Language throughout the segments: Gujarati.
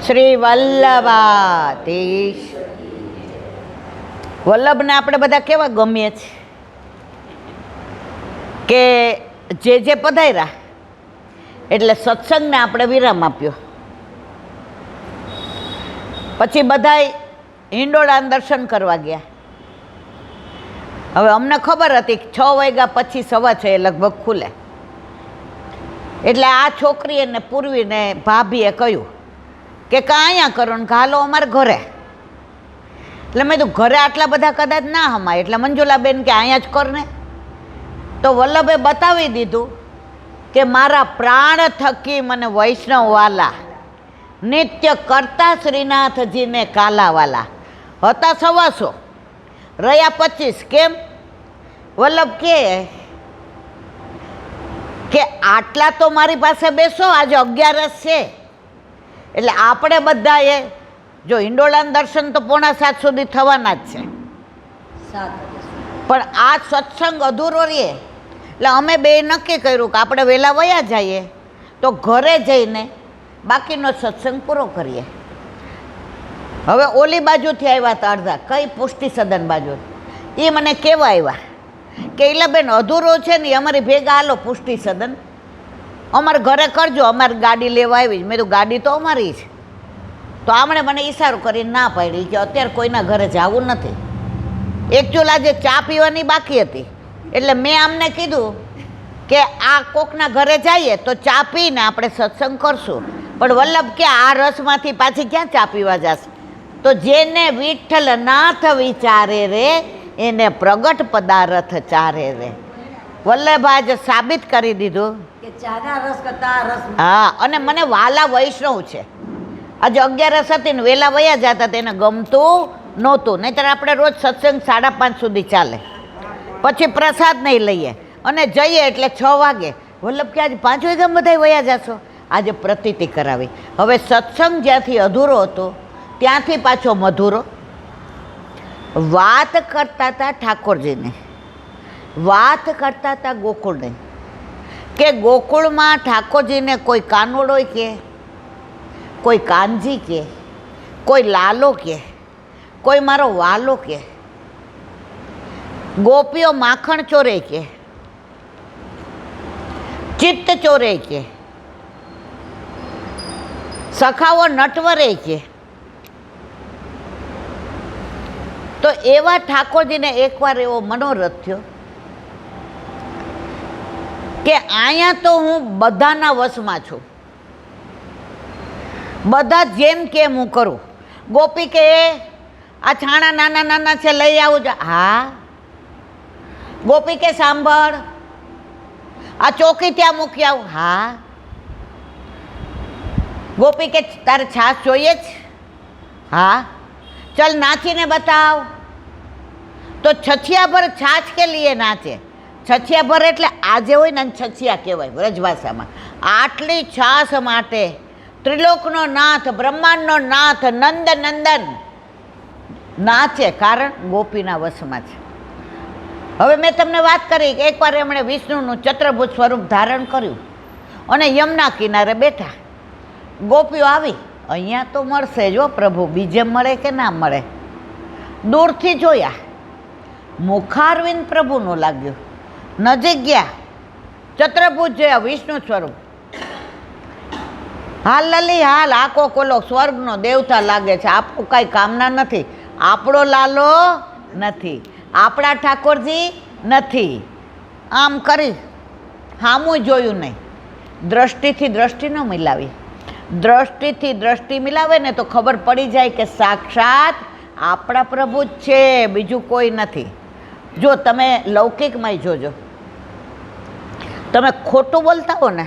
શ્રી વલ્લભાધીશ. વલ્લભને આપણે બધા કેવા ગમીએ છીએ કે જે પધાર્યા એટલે સત્સંગને આપણે વિરામ આપ્યો. પછી બધાય હિંડોળાના દર્શન કરવા ગયા. હવે અમને ખબર હતી કે 6 વાગ્યા પછી 6:15 લગભગ ખુલે. એટલે આ છોકરી અને પૂર્વીને ભાભીએ કહ્યું કે અહીંયા કરો ને હાલો અમારે ઘરે. એટલે મેં તો ઘરે આટલા બધા કદાચ ના હમાય, એટલે મંજુલાબેન કે અહીંયા જ કર ને. તો વલ્લભે બતાવી દીધું કે મારા પ્રાણ થકી મને વૈષ્ણવવાલા નિત્ય કરતા શ્રીનાથજીને કાલાવાલા હતા 125, રહ્યા 25. કેમ? વલ્લભ કે આટલા તો મારી પાસે બેસો, આજે 11 છે. એટલે આપણે બધાએ જો હિંડોળાના દર્શન તો 6:45 સુધી થવાના જ છે, પણ આ સત્સંગ અધૂરો રહે. એટલે અમે બે નક્કી કર્યું કે આપણે વહેલા વયા જઈએ તો ઘરે જઈને બાકીનો સત્સંગ પૂરો કરીએ. હવે ઓલી બાજુથી આવ્યા હતા અડધા, કઈ પુષ્ટિ સદન બાજુ. એ મને કેવા આવ્યા કે ઇલાબેન અધૂરો છે ને, અમારી ભેગા હાલો પુષ્ટિ સદન, અમારે ઘરે કરજો, અમારી ગાડી લેવા આવી. મેં તો ગાડી તો અમારી છે. તો આમણે મને ઈશારો કરીને ના પાડી કે અત્યારે કોઈના ઘરે જવું નથી. એકચ્યુઅલ આજે ચા પીવાની બાકી હતી, એટલે મેં આમને કીધું કે આ કોકના ઘરે જઈએ તો ચા પીને આપણે સત્સંગ કરશું. પણ વલ્લભ કે આ રસમાંથી પાછી ક્યાં ચા પીવા જશે? તો જેને વિઠ્ઠલ નાથ વિચારે રે એને પ્રગટ પદાર્થ ચારે રે. વલ્લભ આજે સાબિત કરી દીધું કે ચાના રસ કરતા રસ. હા, અને મને વાલા વૈષ્ણવ છે. આજે 11 હતી ને વહેલા વયા જતા તેને ગમતું નહોતું. નહીંતર આપણે રોજ સત્સંગ 5:30 સુધી ચાલે, પછી પ્રસાદ નહીં લઈએ અને જઈએ એટલે 6 વાગે. વલ્લભ કે આજે 5 વાગ્યામાં બધા વયા જશો. આજે પ્રતીતિ કરાવી. હવે સત્સંગ જ્યાંથી અધૂરો હતો ત્યાંથી પાછો મધુરો. વાત કરતા હતા ઠાકોરજીને, વાત કરતા હતા ગોકુળને, કે ગોકુળમાં ઠાકોરજીને કોઈ કાનોડો કે, કોઈ કાનજી કે, કોઈ લાલો કે, કોઈ મારો વાલો કે, ગોપીઓ માખણ ચોરે કે, ચિત્ત ચોરે કે, સખાઓ નટવરે કે. તો એવા ઠાકોરજીને એકવાર એવો મનોરથ થયો કે અહીંયા તો હું બધાના વશમાં છું, બધા જેમ કેમ હું કરું. ગોપી કે આ છાણા નાના નાના છે લઈ આવું છે. હા. ગોપી કે સાંભળ આ ચોકી ત્યાં મૂકી આવું. હા. ગોપી કે તારે છાશ જોઈએ જ? હા. ચલ નાચીને બતાવ. તો છછિયા ભર છાછ કે લીએ નાચે. છછિયા ભર એટલે આજે હોય ને છછિયા કહેવાય વ્રજભાષામાં. આટલી છાશ માટે ત્રિલોકનો નાથ, બ્રહ્માંડનો નાથ, નંદ નંદન નાચે, કારણ ગોપીના વશમાં છે. હવે મેં તમને વાત કરી કે એકવાર એમણે વિષ્ણુનું ચત્રભુજ સ્વરૂપ ધારણ કર્યું અને યમુના કિનારે બેઠા. ગોપીઓ આવી, અહીંયા તો મળશે જો પ્રભુ, બીજે મળે કે ના મળે. દૂરથી જોયા, મુખારવિંદ પ્રભુનું લાગ્યું. નજીક ગયા, ચત્રભુજ જોયા, વિષ્ણુ સ્વરૂપ. હાલ લલી હાલ, આકો કોલો સ્વર્ગનો દેવતા લાગે છે. આપણું કાંઈ કામના નથી, આપણો લાલો નથી, આપણા ઠાકોરજી નથી. આમ કરી હામું જોયું નહીં. દ્રષ્ટિથી દ્રષ્ટિ ન મિલાવી. દ્રષ્ટિથી દ્રષ્ટિ મિલાવે ને તો ખબર પડી જાય કે સાક્ષાત આપણા પ્રભુ જ છે, બીજું કોઈ નથી. જો તમે લૌકિકમાં જોજો, તમે ખોટું બોલતા હો ને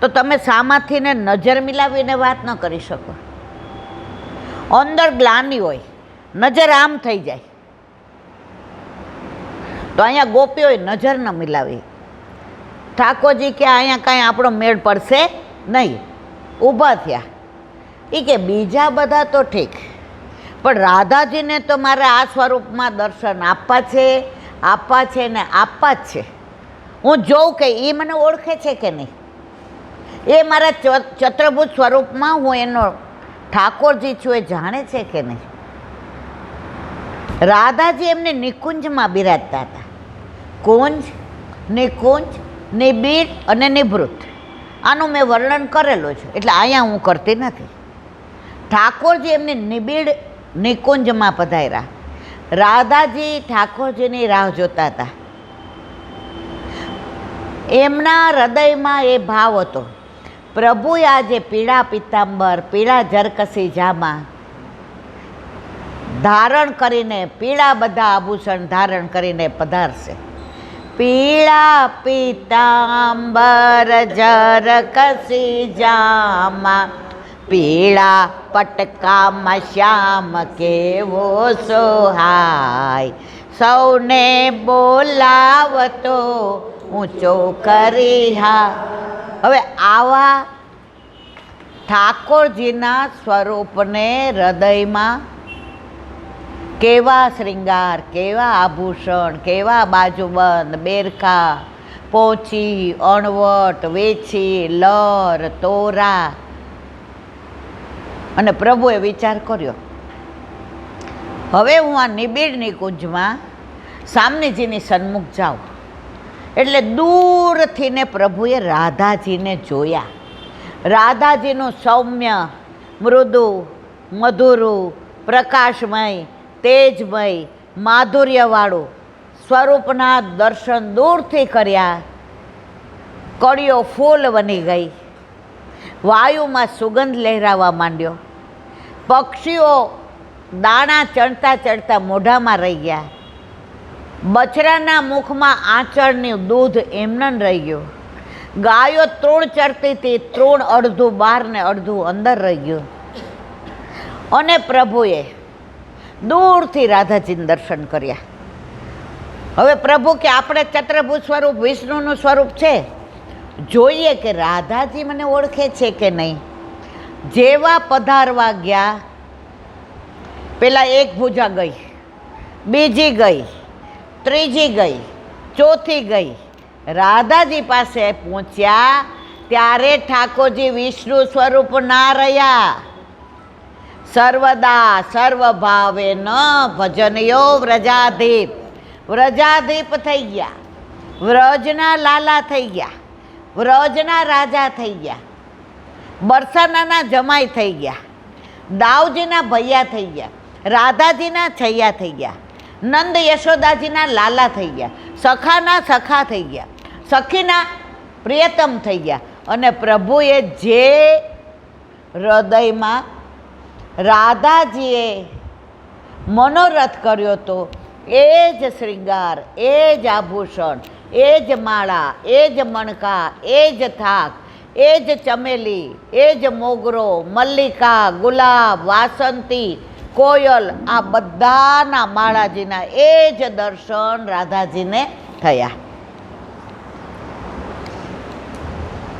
તો તમે સામાથી ને નજર મિલાવીને વાત ન કરી શકો. અંદર ગ્લાની હોય, નજર આમ થઈ જાય. તો અહીંયા ગોપીઓએ નજર ન મિલાવી. ઠાકોરજી કે અહીંયા કાંઈ આપણો મેળ પડશે નહીં. ઊભા થયા. એ કે બીજા બધા તો ઠીક, પણ રાધાજીને તો મારે આ સ્વરૂપમાં દર્શન આપવા છે ને આપવા જ છે. હું જોઉં કે એ મને ઓળખે છે કે નહીં. એ મારા ચતુર્ભુજ સ્વરૂપમાં હું એનો ઠાકોરજી છું એ જાણે છે કે નહીં? રાધાજી એમને નિકુંજમાં બિરાજતા હતા. કુંજ, નિકુંજ, નિબિડ અને નિવૃત્ત, આનું મેં વર્ણન કરેલું છે, એટલે અહીંયા હું કરતી નથી. ઠાકોરજી એમને નિબિડ નિકુંજમાં પધાર્યા. રાધાજી ઠાકોરજીની રાહ જોતા હતા. એમના હૃદયમાં એ ભાવ હતો, પ્રભુએ આજે પીળા પિતાંબર, પીળા જરકસી જામા ધારણ કરીને, પીળા બધા આભૂષણ ધારણ કરીને પધારશે. પીળા પિતાંબર જરકસી જામા, પીળા પટકામાં શ્યામ કેવો સોહાય, સૌને બોલાવતો ઊંચો કરી હા. હવે આવા ઠાકોરજીના સ્વરૂપને હૃદયમાં કેવા શ્રૃંગાર, કેવા આભૂષણ, કેવા બાજુબંધ, બેરખા, પોચી, અણવટ, વેછી, લર, તોરા. અને પ્રભુએ વિચાર કર્યો, હવે હું આ નિબિડ નિકુંજમાં સામનેજીની સન્મુખ જાઉં. એટલે દૂરથી ને પ્રભુએ રાધાજીને જોયા. રાધાજીનું સૌમ્ય, મૃદુ, મધુરું, પ્રકાશમય, તેજમય, માધુર્યવાળું સ્વરૂપના દર્શન દૂરથી કર્યા. કળીઓ ફૂલ બની ગઈ. વાયુમાં સુગંધ લહેરાવા માંડ્યો. પક્ષીઓ દાણા ચણતા ચડતા મોઢામાં રહી ગયા. બછડાના મુખમાં આંચળનું દૂધ એમનેમ રહી ગયું. ગાયો તૃણ ચરતી હતી, તૃણ અડધું બહાર ને અડધું અંદર રહી ગયું. અને પ્રભુએ દૂરથી રાધાજીને દર્શન કર્યા. હવે પ્રભુ કે આપણે ચત્રભુજ સ્વરૂપ વિષ્ણુનું સ્વરૂપ છે, જોઈએ કે રાધાજી મને ઓળખે છે કે નહીં. જેવા પધારવા ગયા, પેલા એક ભુજા ગઈ, બીજી ગઈ, ત્રીજી ગઈ, ચોથી ગઈ. રાધાજી પાસે પહોંચ્યા ત્યારે ઠાકોરજી વિષ્ણુ સ્વરૂપ ના રહ્યા. સર્વદા સર્વભાવે ન ભજનયો વ્રજાધીપ, વ્રજાધીપ થઈ ગયા, વ્રજના લાલા થઈ ગયા, વ્રજના રાજા થઈ ગયા, બરસાનાના જમાઈ થઈ ગયા, દાઉજીના ભૈયા થઈ ગયા, રાધાજીના છૈયા થઈ ગયા, નંદ યશોદાજીના લાલા થઈ ગયા, સખાના સખા થઈ ગયા, સખીના પ્રિયતમ થઈ ગયા. અને પ્રભુએ જે હૃદયમાં રાધાજીએ મનોરથ કર્યો હતો, એ જ શ્રૃંગાર, એ જ આભૂષણ, એ જ માળા, એ જ મણકા, એ જ થાક, એ જ ચમેલી, એ જ મોગરો, મલ્લિકા, ગુલાબ, વાસંતી, કોયલ, આ બધાના માળાજીના એ જ દર્શન રાધાજીને થયા.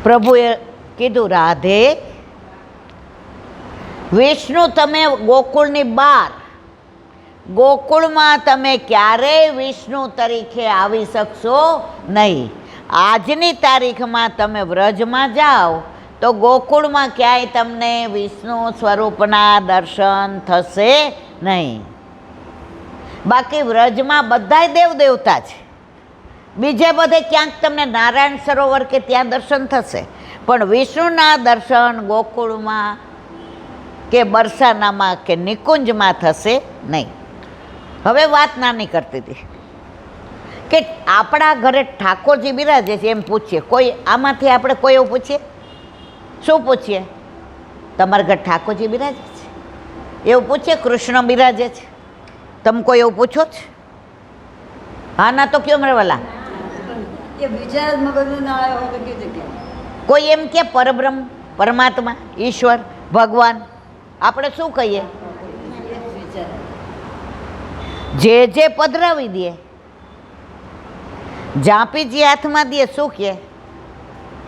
પ્રભુએ કીધું, રાધે, વિષ્ણુ તમે ગોકુળની બહાર, ગોકુળમાં તમે ક્યારેય વિષ્ણુ તરીકે આવી શકશો નહીં. આજની તારીખમાં તમે વ્રજમાં જાઓ તો ગોકુળમાં ક્યાંય તમને વિષ્ણુ સ્વરૂપના દર્શન થશે નહીં. બાકી વ્રજમાં બધાય દેવદેવતા છે, બીજે બધે ક્યાંક તમને નારાયણ સરોવર કે ત્યાં દર્શન થશે, પણ વિષ્ણુના દર્શન ગોકુળમાં કે બરસાનામાં કે નિકુંજમાં થશે નહીં. હવે વાત નાની કરતી હતી કે આપણા ઘરે ઠાકોરજી બિરાજે છે એમ પૂછીએ. કોઈ આમાંથી આપણે કોઈ એવું પૂછીએ? શું પૂછીએ? તમારા ઘર ઠાકોરજી બિરાજે છે એવું પૂછીએ? કૃષ્ણ બિરાજે છે? તમે કોઈ એવું પૂછો છે? હા ના તો કયો મરવાલા? કોઈ એમ કે પરબ્રહ્મ, પરમાત્મા, ઈશ્વર, ભગવાન, આપણે શું કહીએ? જે જે પધરાવી દે, જાપીજી હાથમાં દે, શું કહે?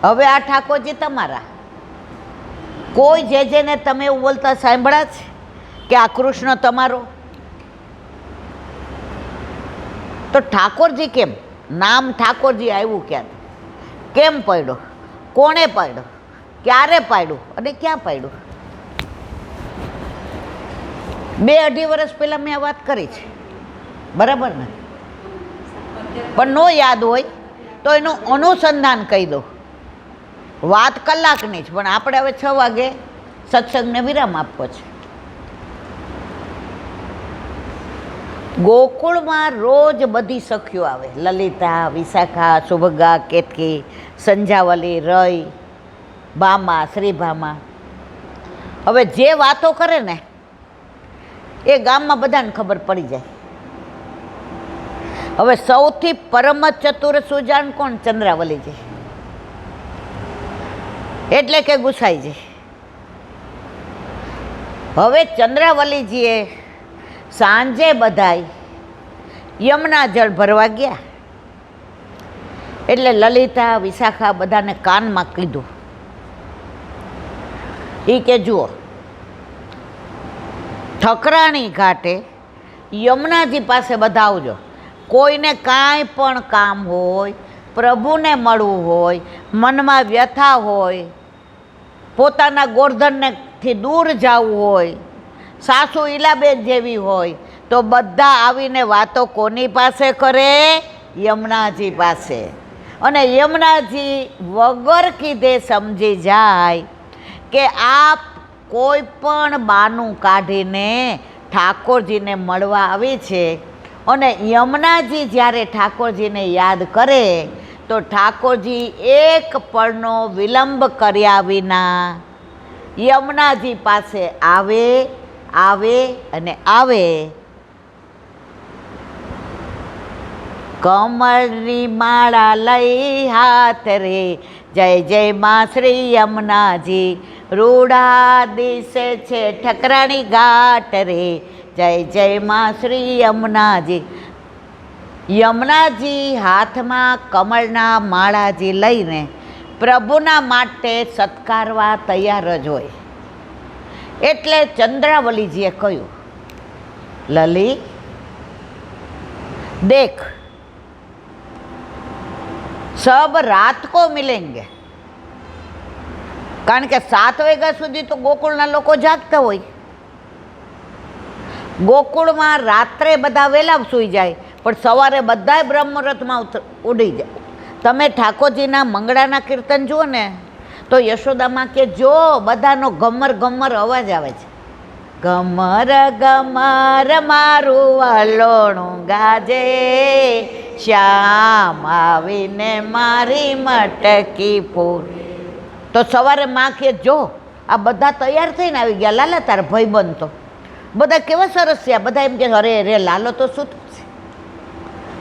હવે આ ઠાકોરજી તમારા. કોઈ જે જેને તમે એવું બોલતા સાંભળ્યા છે કે આ કૃષ્ણ તમારો? તો ઠાકોરજી કેમ? નામ ઠાકોરજી આવ્યું ક્યાં? કેમ પડ્યો? કોણે પાડ્યો? ક્યારે પાડ્યું? અને ક્યાં પાડ્યું? 2-2.5 વર્ષ પહેલાં મેં આ વાત કરી છે, બરાબર ને? પણ નો યાદ હોય તો એનું અનુસંધાન કહી દો. વાત કલાકની જ, પણ આપણે હવે 6 વાગે સત્સંગને વિરામ આપવો છે. ગોકુળમાં રોજ બધી સખીઓ આવે, લલિતા, વિશાખા, સુભગા, કેતકી, સંજાવલી, રઈ, ભામા, શ્રીભામા. હવે જે વાતો કરે ને એ ગામમાં બધાને ખબર પડી જાય. હવે સૌથી પરમ ચતુર સુજાન કોણ? ચંદ્રાવલીજી. એટલે કે ગુસાઈજી. હવે ચંદ્રાવલીજીએ સાંજે બધાય યમુના જળ ભરવા ગયા. એટલે લલિતા, વિશાખા બધાને કાનમાં કીધું એ કે જુઓ, ઠકરાણી ઘાટે યમુનાજી પાસે બધા આવજો. કોઈને કાંઈ પણ કામ હોય, પ્રભુને મળવું હોય, મનમાં વ્યથા હોય, પોતાના ગોરધનથી દૂર જવું હોય, સાસુ ઈલાબેન જેવી હોય, તો બધા આવીને વાતો કોની પાસે કરે? યમુનાજી પાસે. અને યમુનાજી વગર કીધે સમજી જાય કે આપ કોઈ પણ બાનું કાઢીને ઠાકોરજીને મળવા આવી છે. અને યમુનાજી જ્યારે ઠાકોરજીને યાદ કરે તો ઠાકોરજી એક પળનો વિલંબ કર્યા વિના યમુનાજી પાસે આવે અને આવે. કમળની માળા લઈ હાથ રે, જય જય માં શ્રી યમુનાજી, રૂડા દિશે છે ઠકરાણી ઘાટ રે, જય જય માં શ્રી યમુનાજી. યમુનાજી હાથમાં કમળના માળાજી લઈને પ્રભુના માટે સત્કારવા તૈયાર જ હોય. એટલે ચંદ્રાવલીજીએ કહ્યું, લલી દેખ, સબ રાત કો મિલેંગે. કારણ કે 7 વાગ્યા સુધી તો ગોકુળના લોકો જાગતા હોય. ગોકુળમાં રાત્રે બધા વહેલા સૂઈ જાય, પણ સવારે બધાય બ્રહ્મરથમાં ઉડી જાય. તમે ઠાકોરજીના મંગળાના કીર્તન જુઓ ને તો યશોદામાં કે જો બધાનો ગમર ગમર અવાજ આવે છે. ગમર ગમર મારું વાલોણું ગાજે, શ્યામ આવીને મારી મટકી ફૂલ. તો સવારે માં કે જો આ બધા તૈયાર થઈને આવી ગયા, લાલા તારા ભાઈબંધ તો બધા કેવા સરસ છે. બધા એમ કે અરે રે લાલો તો શું છે.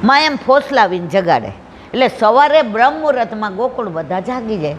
માં એમ ફોસલાવીને જગાડે. એટલે સવારે બ્રહ્મ મુહૂર્તમાં ગોકુળ બધા જાગી જાય.